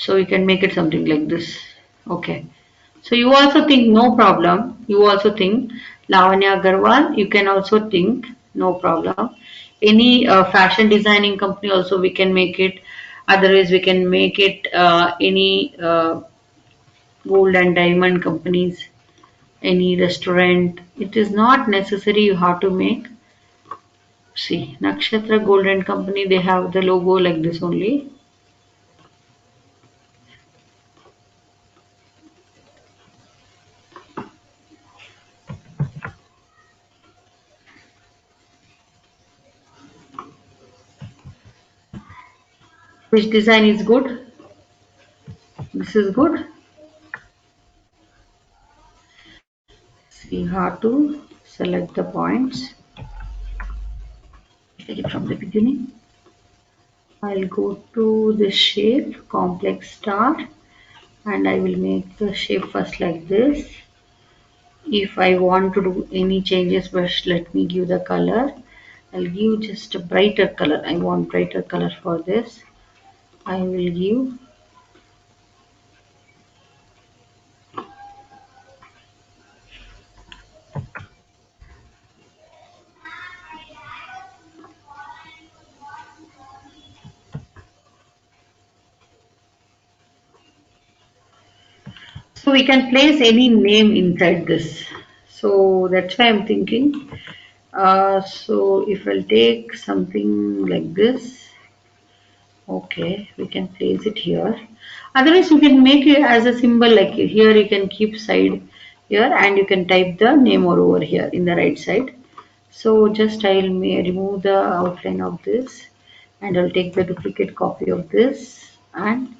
So you can make it something like this. Okay. So you also think no problem. You also think Lavanya Agarwal. You can also think no problem. Any fashion designing company also we can make it. Otherwise we can make it any gold and diamond companies, any restaurant. It is not necessary you have to make. See, Nakshatra Gold and Company, they have the logo like this only. Which design is good? This is good. See how to select the points. Take it from the beginning. I'll go to the shape, complex star, and I will make the shape first like this. If I want to do any changes, first let me give the color. I'll give just a brighter color. I want brighter color for this. I will give. So we can place any name inside this. So that's why I'm thinking. So if I'll take something like this, okay, we can place it here. Otherwise, you can make it as a symbol like here. You can keep side here, and you can type the name over here in the right side. So just I'll remove the outline of this, and I'll take the duplicate copy of this, and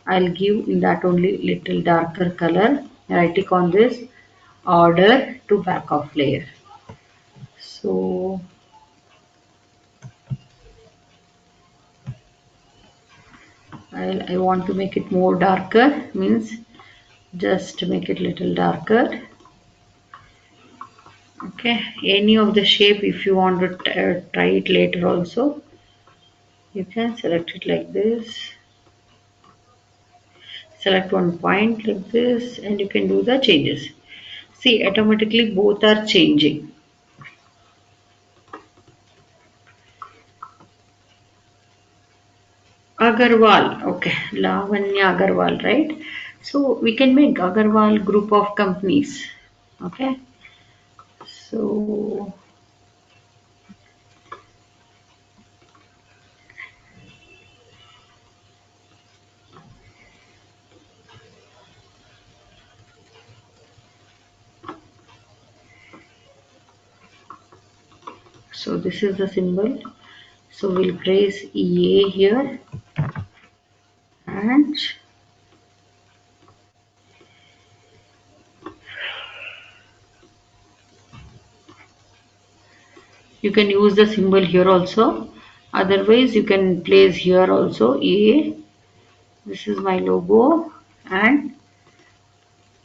I'll give in that only little darker color. Right click on this, order to back of layer. So I want to make it more darker, means just make it little darker. Okay, any of the shape if you want to try it later also, you can select it like this. Select one point like this, and you can do the changes. See, automatically both are changing. Agarwal, okay, Lavanya Agarwal, right? So we can make Agarwal group of companies. Okay, so this is the symbol. So we'll place EA here, and you can use the symbol here also. Otherwise, you can place here also EA. This is my logo, and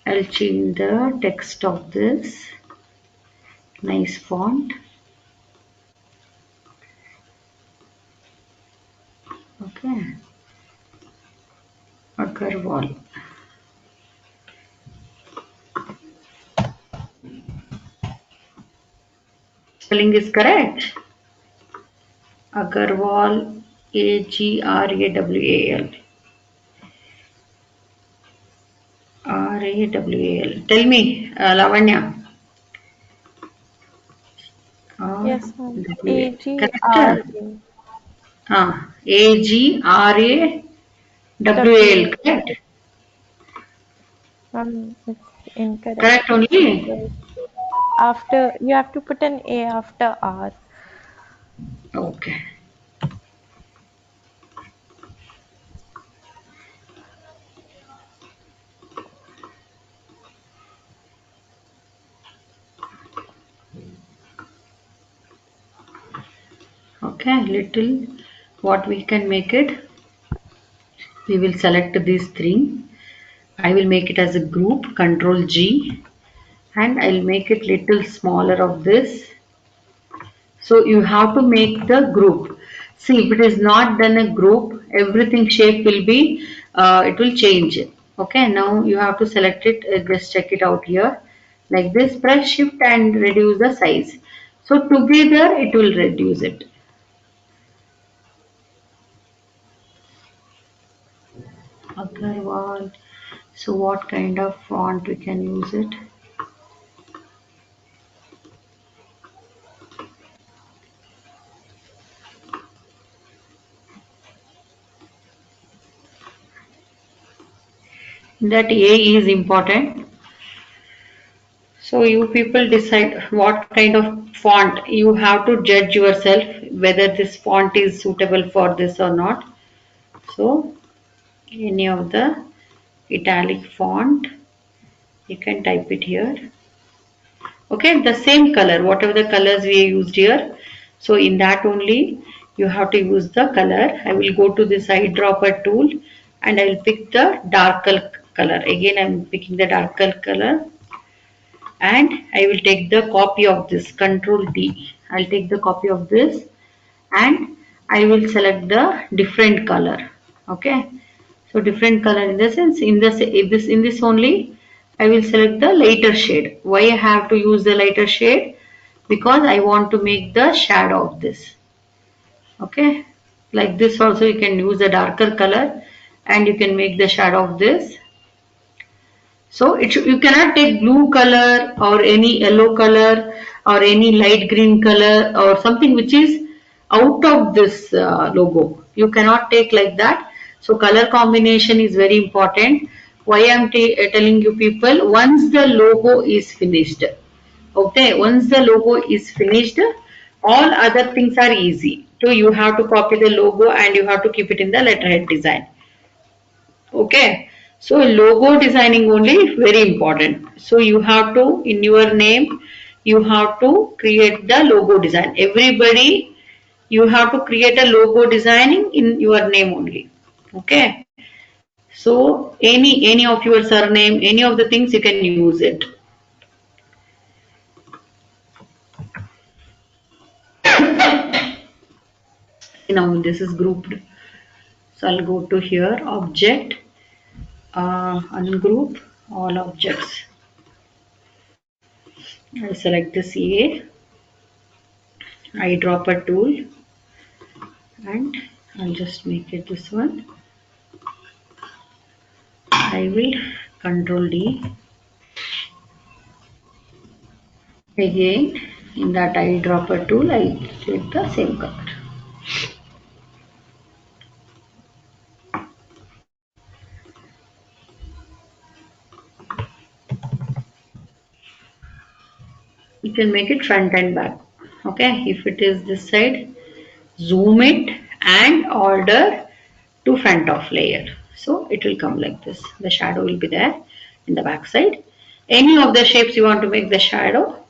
I'll change the text of this. Nice font. Okay. Agarwal. Spelling is correct. Agarwal, Agrawal. Rawal. Tell me, Lavanya. Yes, ma'am. Correct? AGRA. Agrawal. W. Correct? It's incorrect. Correct only? Because after you have to put an A after R. Okay. Okay, little what we can make it. We will select these three. I will make it as a group, Control G, and I'll make it little smaller of this. So you have to make the group. See, if it is not done a group, everything shape will be, it will change. Okay, now you have to select it, just check it out here. Like this, press shift and reduce the size. So together it will reduce it. Agarwal. So what kind of font we can use it? That A is important. So you people decide what kind of font. You have to judge yourself whether this font is suitable for this or not. So any of the italic font, you can type it here. Okay, the same color, whatever the colors we used here. So in that only you have to use the color. I will go to this eyedropper tool and I will pick the darker color. Again I am picking the darker color and I will take the copy of this, Control D. I'll take the copy of this and I will select the different color. Okay, so different color in the sense in this only I will select the lighter shade. Why I have to use the lighter shade? Because I want to make the shadow of this. Okay, like this also you can use a darker color and you can make the shadow of this. So you cannot take blue color or any yellow color or any light green color or something which is out of this logo. You cannot take like that. So color combination is very important. Why I am telling you people, once the logo is finished, okay, once the logo is finished, all other things are easy. So you have to copy the logo and you have to keep it in the letterhead design. Okay, so logo designing only very important. So you have to, in your name, you have to create the logo design. Everybody, you have to create a logo designing in your name only. Okay, so any of your surname, any of the things you can use it. Now this is grouped. So I'll go to here, object, ungroup all objects. I select this A, eyedropper tool, and I'll just make it this one. I will Control D. Again, in that eyedropper tool, I click the same color. You can make it front and back. Okay, if it is this side, zoom it and order to front of layer. So it will come like this. The shadow will be there in the back side. Any of the shapes you want to make the shadow.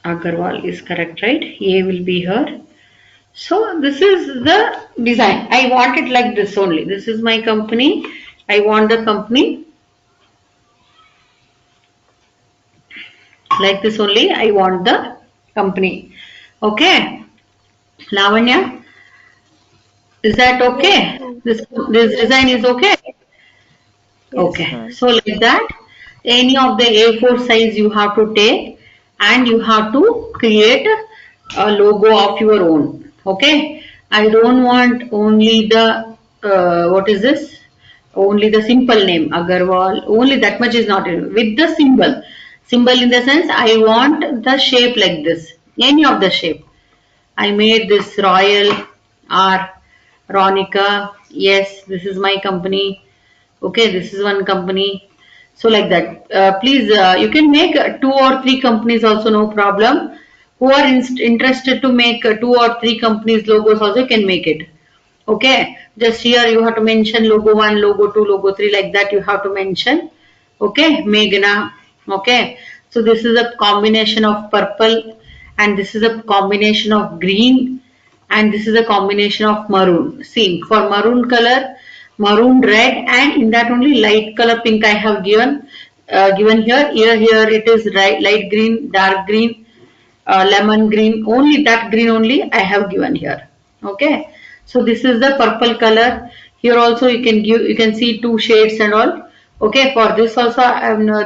Agarwal is correct, right? A will be here. So this is the design. I want it like this only. This is my company. I want the company like this only. I want the company. Okay. Lavanya, is that okay? This design is okay? Okay. ma'am. So like that, any of the A4 size you have to take and you have to create a logo of your own. Okay. I don't want only the, what is this? Only the simple name, Agarwal. Only that much is not enough. With the symbol. Symbol in the sense, I want the shape like this. Any of the shape. I made this Royal or Ronica. Yes, this is my company. Okay, this is one company. So like that. Please, you can make 2 or 3 companies also, no problem. Who are interested to make 2 or 3 companies logos also can make it. Okay, just here you have to mention logo 1, logo 2, logo 3, like that you have to mention. Okay, Meghna. Okay, so this is a combination of purple and this is a combination of green and this is a combination of maroon. See, for maroon color, maroon red, and in that only light color pink I have given here. Here it is light green, dark green, lemon green, only that green only I have given here. Okay, so this is the purple color. Here also you can see two shades and all. Okay, for this also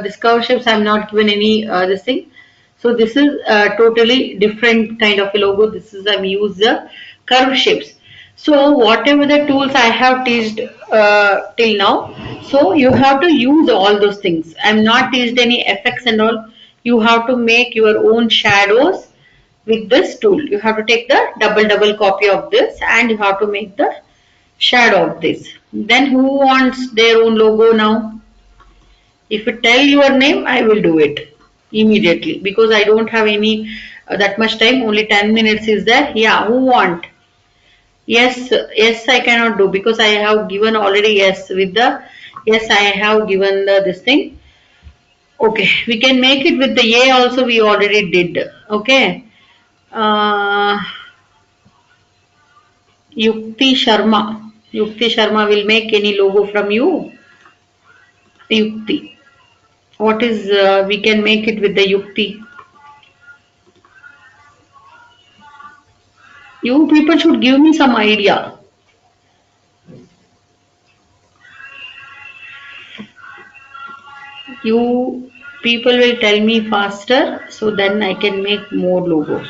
this curve shapes I am not given any this thing. So this is totally different kind of a logo. This is I've used the curve shapes. So whatever the tools I have teached till now, so you have to use all those things. I'm not teached any effects and all. You have to make your own shadows with this tool. You have to take the double copy of this and you have to make the shadow of this. Then who wants their own logo now? If you tell your name, I will do it immediately because I don't have any that much time. Only 10 minutes is there. Yeah, who want? Yes, yes, I cannot do because I have given already yes with the yes, I have given the this thing. Okay, we can make it with the A also. We already did. Okay, uh, Yukti Sharma. Yukti Sharma will make any logo from you. Yukti. What is we can make it with the Yukti. You people should give me some idea. You people will tell me faster so then I can make more logos.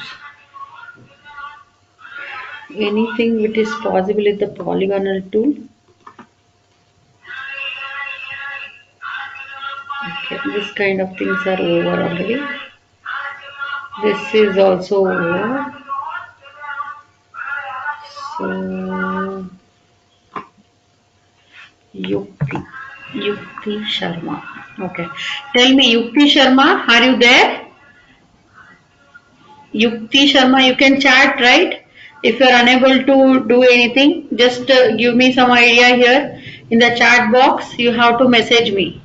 Anything which is possible with the polygonal tool. Okay, this kind of things are over already. This is also over. So Yukti. Yukti Sharma. Okay. Tell me, Yukti Sharma, are you there? Yukti Sharma, you can chat, right? If you are unable to do anything, just give me some idea here in the chat box. You have to message me.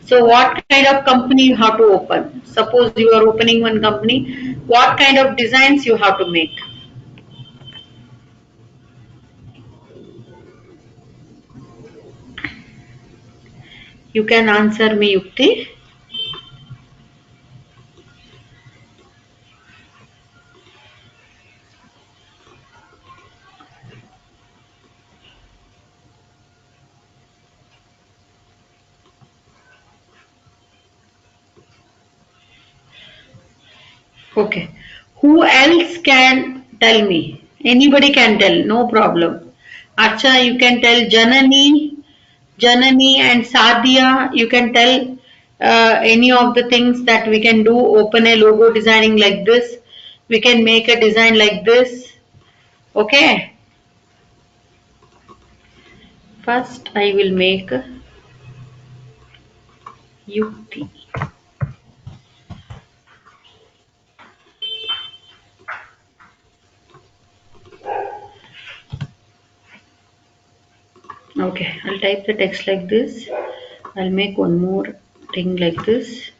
So, what kind of company you have to open? Suppose you are opening one company, what kind of designs you have to make? You can answer me, Yukti. Okay. Who else can tell me? Anybody can tell, no problem. Acha, you can tell Janani and Sadia, you can tell any of the things that we can do. Open a logo designing like this. We can make a design like this. Okay. First, I will make Yukti. Okay, I'll type the text like this. I'll make one more thing like this.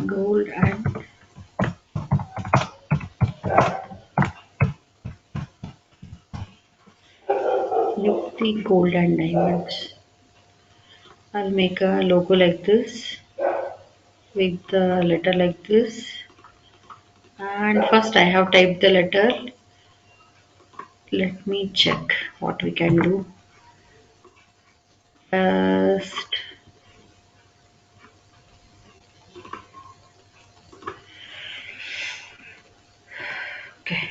Gold and Yukti gold and diamonds. I'll make a logo like this with the letter like this. And first I have typed the letter. Let me check what we can do. First, okay.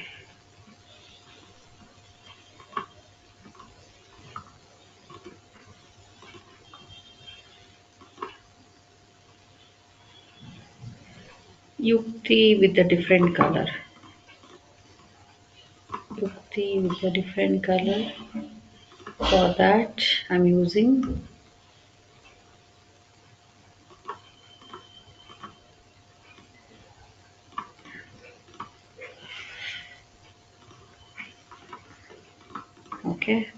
Yukti with a different color. Yukti with a different color. For that, I'm using okay.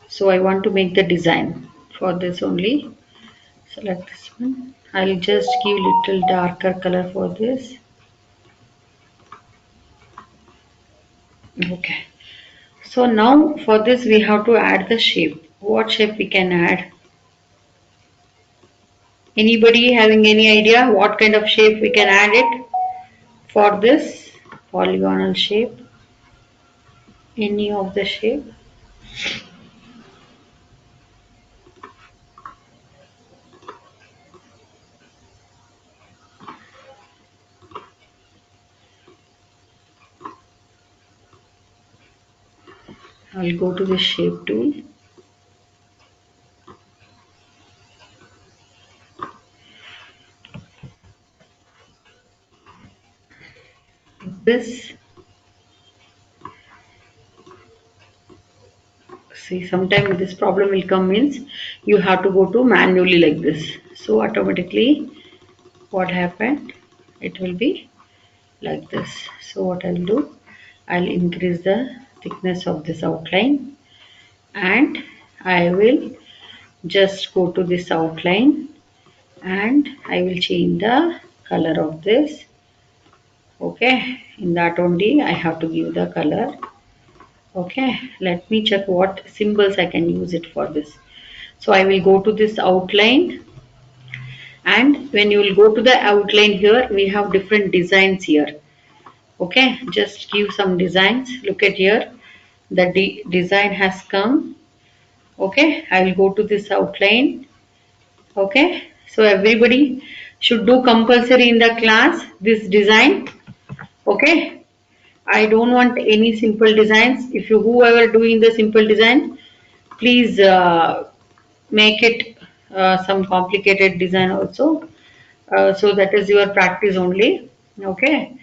So I want to make the design for this only. Select this one. I'll just give little darker color for this. Okay. So now for this we have to add the shape. What shape we can add? Anybody having any idea what kind of shape we can add it for this polygonal shape? Any of the shape? I'll go to the shape tool. This, see, sometime this problem will come means you have to go to manually like this. So automatically what happened? It will be like this. So what I'll do? I'll increase the thickness of this outline and I will just go to this outline and I will change the color of this. Okay, in that only I have to give the color. Okay, let me check what symbols I can use it for this. So I will go to this outline, and when you will go to the outline here, we have different designs here. Okay, just give some designs. Look at here, the design has come. Okay, I will go to this outline. Okay, so everybody should do compulsory in the class this design. Okay, I don't want any simple designs. If you whoever doing the simple design, please make it some complicated design also. So that is your practice only. Okay.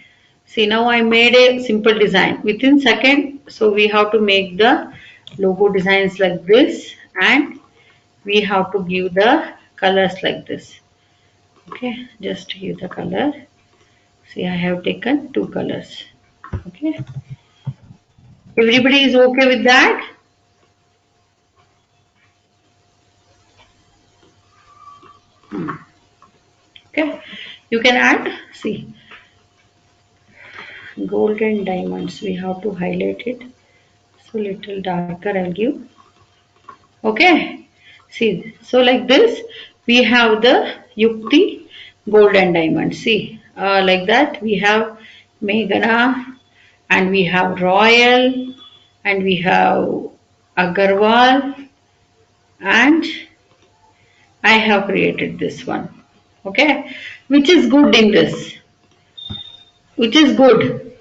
See, now I made a simple design within second. So we have to make the logo designs like this, and we have to give the colors like this. Okay, just give the color. See, I have taken two colors. Okay, everybody is okay with that? Okay, you can add, see, gold and diamonds, we have to highlight it. So little darker I'll give. Okay, see, so like this, we have the Yukti gold and diamonds. See, like that, we have Meghana, and we have Royal, and we have Agarwal, and I have created this one. Okay, which is good in this? Which is good?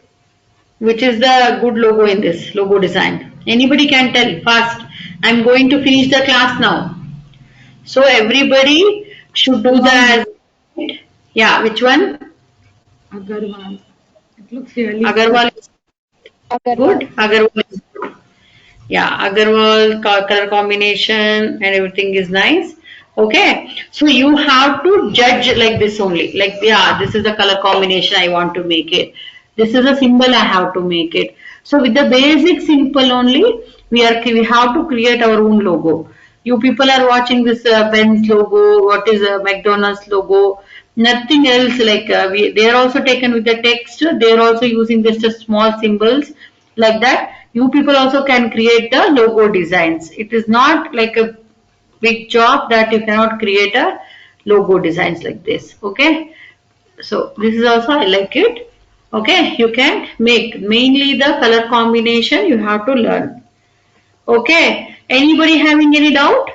Which is the good logo in this logo design? Anybody can tell fast. I'm going to finish the class now. So everybody should do the, yeah, which one? Agarwal. It looks really Agarwal is good. Agarwal is good. Yeah, Agarwal color combination and everything is nice. Okay, so you have to judge like this only. Like, yeah, this is the color combination I want to make it. This is a symbol I have to make it. So with the basic simple only, we have to create our own logo. You people are watching this Benz logo. What is a McDonald's logo? Nothing else. Like they are also taken with the text. They are also using just a small symbols like that. You people also can create the logo designs. It is not like a big job that you cannot create a logo designs like this. Okay, so this is also I like it. Okay, you can make mainly the color combination you have to learn. Okay, anybody having any doubt?